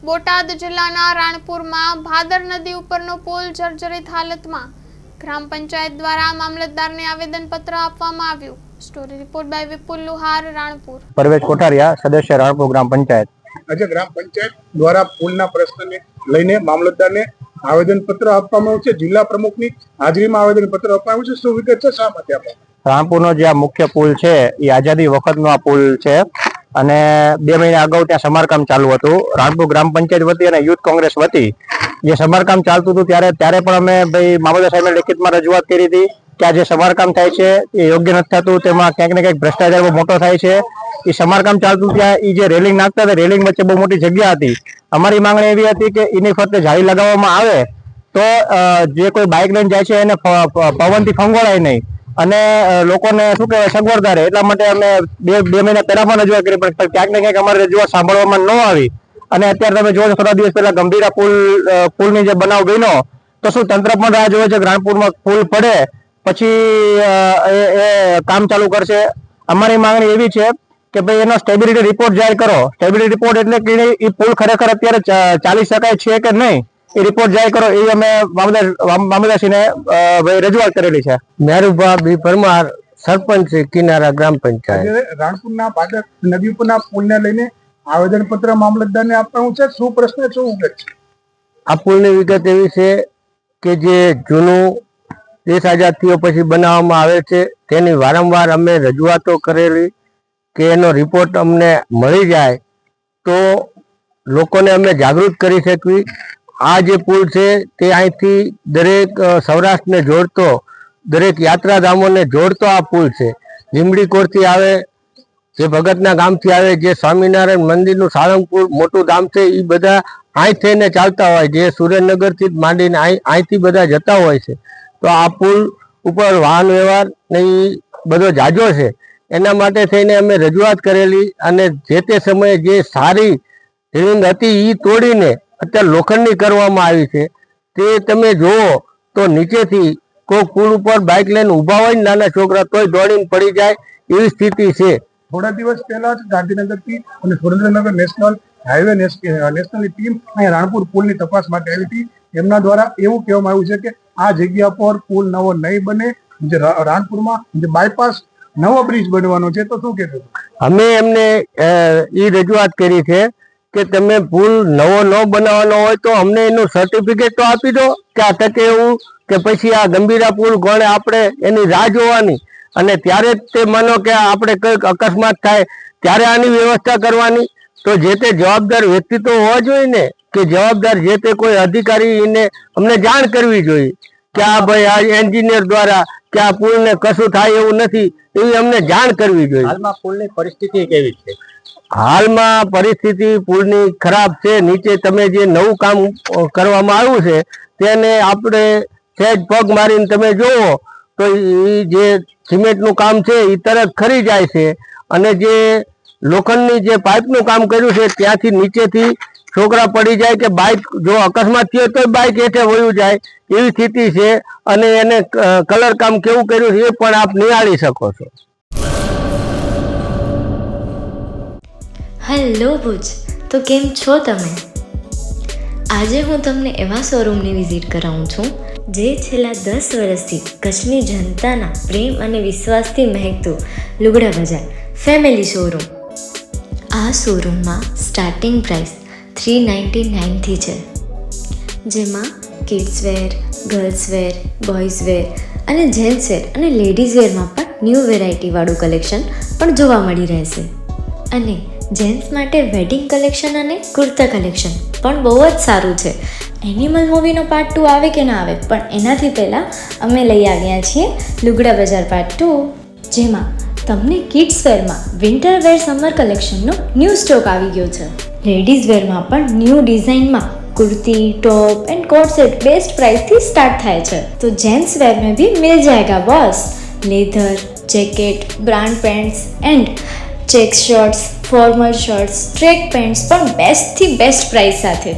બોટાદ જિલ્લાના રાણપુરમાં ભાદર નદી ઉપરનો પુલ જર્જરિત હાલતમાં, ગ્રામ પંચાયત દ્વારા મામલતદારને આવેદનપત્ર આપવામાં આવ્યું। સ્ટોરી રિપોર્ટ બાય વિપુલ લુહાર, રાણપુર। પરવેશ કોઠારિયા, સદસ્ય રાણપુર ગ્રામ પંચાયત। આજે ગ્રામ પંચાયત દ્વારા પુલના પ્રશ્નને લઈને મામલતદારને આવેદનપત્ર આપવામાં આવ્યું છે। જિલ્લા પ્રમુખની હાજરીમાં આવેદનપત્ર આપવામાં આવ્યું છે। શું વિગત છે, શા માટે આપવામાં? રાણપુરનો જે આ મુખ્ય પુલ છે એ આઝાદી વખતનો આ પુલ છે અને 2 મહિના અગાઉ ત્યાં સમારકામ ચાલુ હતું। રાણપુર ગ્રામ પંચાયત વતી અને યુથ કોંગ્રેસ વતી જે સમારકામ ચાલતું હતું ત્યારે પણ અમે ભાઈ મામલતદાર સાહેબને લેખિતમાં રજૂઆત કરી હતી કે આ જે સમારકામ થાય છે એ યોગ્ય નથી થતું, તેમાં ક્યાંક ને ક્યાંક ભ્રષ્ટાચાર બહુ મોટો થાય છે। એ સમારકામ ચાલતું ત્યાં એ જે રેલિંગ નાખતા હતા, રેલિંગ વચ્ચે બહુ મોટી જગ્યા હતી। અમારી માંગણી એવી હતી કે એની ફરતે જાળી લગાવવામાં આવે તો જે કોઈ બાઇક લઈને જાય છે એને પવનથી ફંગોળાય નહીં અને લોકોને શું કહેવાય સગવડતા રહે। એટલા માટે અમે બે મહિના પહેલા પણ રજૂઆત કરી, પણ ક્યાંક ને ક્યાંક અમારી રજૂઆત સાંભળવામાં ન આવી અને અત્યારે તમે જોવો છો થોડા દિવસ પહેલા ગંભીરા પુલની જે બનાવ બન્યો તો શું તંત્ર પણ રાહ જોવે છે રાણપુરમાં પુલ પડે પછી એ કામ ચાલુ કરશે। અમારી માંગણી એવી છે કે ભાઈ એનો સ્ટેબિલિટી રિપોર્ટ જાહેર કરો। સ્ટેબિલિટી રિપોર્ટ એટલે કે એ પુલ ખરેખર અત્યારે ચાલી શકાય છે કે નહીં એ રિપોર્ટ જાહેર કરો, એ અમે મામલતદારશ્રીને રજૂઆત કરેલી છે। મેરુભા બી પરમાર, સરપંચ કિનારા ગ્રામ પંચાયત। રાણપુરના ભાદર નદી ઉપરના પુલને લઈને આવેદનપત્ર મામલતદારને આપવાનું છે। શું પ્રશ્ન છે, શું વિગત છે? આ પુલની વિગત એવી છે કે જે જૂનું દેશ આઝાદ થયો પછી બનાવવામાં આવે છે તેની વારંવાર અમે રજૂઆતો કરેલી કે એનો રિપોર્ટ અમને મળી જાય તો લોકોને અમે જાગૃત કરી શકીએ। આ જે પુલ છે તે અહીંથી દરેક સૌરાષ્ટ્રને જોડતો, દરેક યાત્રાધામોને જોડતો આ પુલ છે। લીંબડી કોરથી આવે, જે ભગતના ગામથી આવે, જે સ્વામિનારાયણ મંદિરનું સાળંગપુર મોટું ગામ છે એ બધા અહીં થઈને ચાલતા હોય, જે સુરેન્દ્રનગરથી માંડીને અહીંથી બધા જતા હોય છે। તો આ પુલ ઉપર વાહન વ્યવહાર ને બધો જાજો છે, એના માટે થઈને અમે રજૂઆત કરેલી અને જે તે સમયે જે સારી રેલિંગ હતી એ તોડીને અત્યારે લોખંડની કરવામાં આવી છે। તે તમે જુઓ તો નીચેથી કોઈ પુલ ઉપર બાઇક લઈને ઊભા હોય ને નાના છોકરા તોય દોડીને પડી જાય એવી સ્થિતિ છે। થોડા દિવસ પહેલા જ ગાંધીનગરથી અને સુરેન્દ્રનગર નેશનલ હાઈવે નેશનલની ટીમ અહીં રાણપુર પુલની તપાસ માટે આવી હતી। એમના દ્વારા એવું કહેવામાં આવ્યું છે કે આ જગ્યા પર પુલ નવો નહીં બને, જે રાણપુરમાં જે બાયપાસ નવો બ્રિજ બનવાનો છે। તો શું કહેતું? અમે એમને એ રજૂઆત કરી છે કે તમે પુલ નવો ન બનાવવાનો હોય તો અમને એનું સર્ટિફિકેટ તો આપી દો કે આ તકે એવું, કે પછી આ ગંભીરા પુલ ગણે આપણે એની રાહ જોવાની અને ત્યારે જ તે માનો કે આપણે કંઈક અકસ્માત થાય ત્યારે આની વ્યવસ્થા કરવાની। તો જે તે જવાબદાર વ્યક્તિ તો હોવા જોઈએ ને, કે જવાબદાર જે તે કોઈ અધિકારી એને અમને જાણ કરવી જોઈએ કે આ ભાઈ આ એન્જિનિયર દ્વારા કે આ પુલને કશું થાય એવું નથી, એવી અમને જાણ કરવી જોઈએ। હાલમાં પુલની પરિસ્થિતિ કેવી છે? હાલમાં પરિસ્થિતિ પુલની ખરાબ છે। નીચે તમે જે નવું કામ કરવામાં આવ્યું છે તેને આપણે સહેજ પગ મારીને તમે જુઓ તો એ જે સિમેન્ટનું કામ છે એ તરત ખરી જાય છે અને જે લોખંડની જે પાઇપનું કામ કર્યું છે ત્યાંથી નીચેથી છોકરા પડી જાય કે બાઇક જો અકસ્માત થયો તો બાઇક હેઠે વયું જાય એવી સ્થિતિ છે અને એને કલર કામ કેવું કર્યું છે એ પણ આપ નિહાળી શકો છો। હેલો ભુજ, તો કેમ છો તમે? આજે હું તમને એવા શોરૂમની વિઝિટ કરાવું છું જે છેલ્લા 10 વર્ષથી કચ્છની જનતાના પ્રેમ અને વિશ્વાસથી મહેકતું લુગડા બજાર ફેમિલી શોરૂમ। આ શોરૂમમાં સ્ટાર્ટિંગ પ્રાઇસ 399થી છે, જેમાં kids wear, girls wear, boys wear અને જેન્ટ્સ વેર અને લેડીઝ વેરમાં પણ ન્યૂ વેરાયટીવાળું કલેક્શન પણ જોવા મળી રહેશે। અને જેન્ટ્સ માટે વેડિંગ કલેક્શન અને કુર્તા કલેક્શન પણ બહુ જ સારું છે। એનિમલ મૂવીનો પાર્ટ 2 આવે કે ના આવે, પણ એનાથી પહેલાં અમે લઈ આવ્યા છીએ લુગડા બજાર પાર્ટ 2, જેમાં તમને કિડ્સ વેરમાં વિન્ટર વેર સમર કલેક્શનનો ન્યૂ સ્ટોક આવી ગયો છે। લેડીઝ વેરમાં પણ ન્યૂ ડિઝાઇનમાં kurti, top and coat set best price थी स्टार्ट थाय छे। तो जेंट्स वेर में भी मिल जाएगा boss. Leather, jacket, brand pants and check shirts, formal shirts, track pants पर बेस्ट थी बेस्ट प्राइस साथे।